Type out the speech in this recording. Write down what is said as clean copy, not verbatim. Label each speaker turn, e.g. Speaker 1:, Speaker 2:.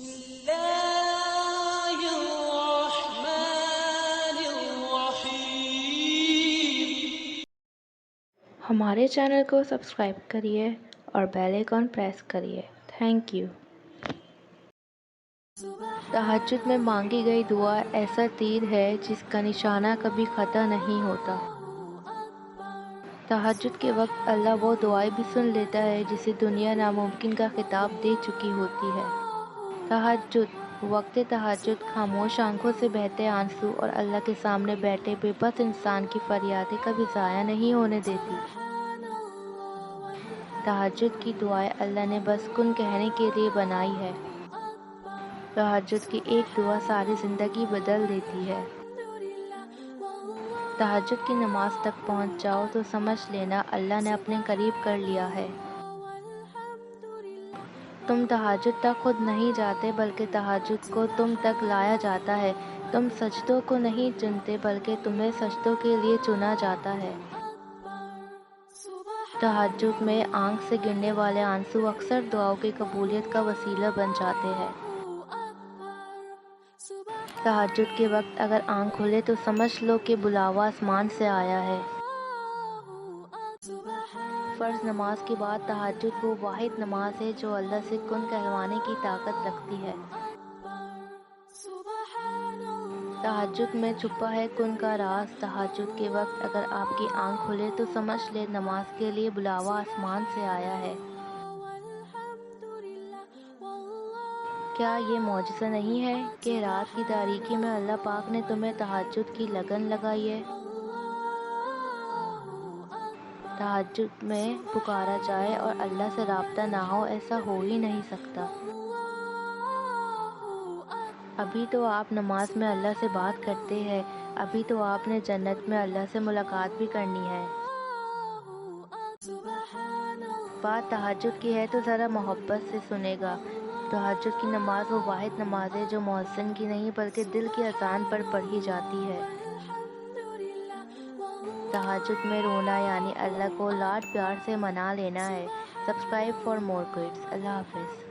Speaker 1: الله الرحمن الرحیم۔
Speaker 2: ہمارے چینل کو سبسکرائب کریے اور بیل آئیکن پریس کریے۔ Thank you. تہجد میں مانگی گئی دعا ایسا تیر ہے جس کا نشانہ کبھی خطا نہیں ہوتا۔ تہجد کے وقت اللہ وہ دعائیں بھی سن لیتا ہے جسے دنیا ناممکن کا خطاب دے چکی ہوتی ہے۔ تہجد، وقت تہجد خاموش آنکھوں سے بہتے آنسو اور اللہ کے سامنے بیٹھے بے بس انسان کی فریادیں کبھی ضائع نہیں ہونے دیتی۔ تہجد کی دعائیں اللہ نے بس کن کہنے کے لیے بنائی ہے۔ تہجد کی ایک دعا ساری زندگی بدل دیتی ہے۔ تہجد کی نماز تک پہنچ جاؤ تو سمجھ لینا اللہ نے اپنے قریب کر لیا ہے۔ تم تہجد تک خود نہیں جاتے بلکہ تہجد کو تم تک لایا جاتا ہے۔ تم سجدوں کو نہیں چنتے بلکہ تمہیں سجدوں کے لیے چنا جاتا ہے۔ تہجد میں آنکھ سے گرنے والے آنسو اکثر دعاؤں کی قبولیت کا وسیلہ بن جاتے ہیں۔ تہجد کے وقت اگر آنکھ کھلے تو سمجھ لو کہ بلاوا آسمان سے آیا ہے۔ فرض نماز کے بعد تہجد وہ واحد نماز ہے جو اللہ سے کن کہلوانے کی طاقت رکھتی ہے۔ تہجد میں چھپا ہے کن کا راز۔ تہجد کے وقت اگر آپ کی آنکھ کھلے تو سمجھ لے نماز کے لیے بلاوا آسمان سے آیا ہے۔ کیا یہ معجزہ نہیں ہے کہ رات کی تاریکی میں اللہ پاک نے تمہیں تہجد کی لگن لگائی ہے؟ تہجد میں پکارا جائے اور اللہ سے رابطہ نہ ہو، ایسا ہو ہی نہیں سکتا۔ ابھی تو آپ نماز میں اللہ سے بات کرتے ہیں، ابھی تو آپ نے جنت میں اللہ سے ملاقات بھی کرنی ہے۔ بات تہجد کی ہے تو ذرا محبت سے سنے گا۔ تہجد کی نماز وہ واحد نماز ہے جو مؤذن کی نہیں بلکہ دل کی اذان پر پڑھی جاتی ہے۔ تہجد میں رونا یعنی اللہ کو لاڈ پیار سے منا لینا ہے۔ Subscribe for more goods. Allah حافظ۔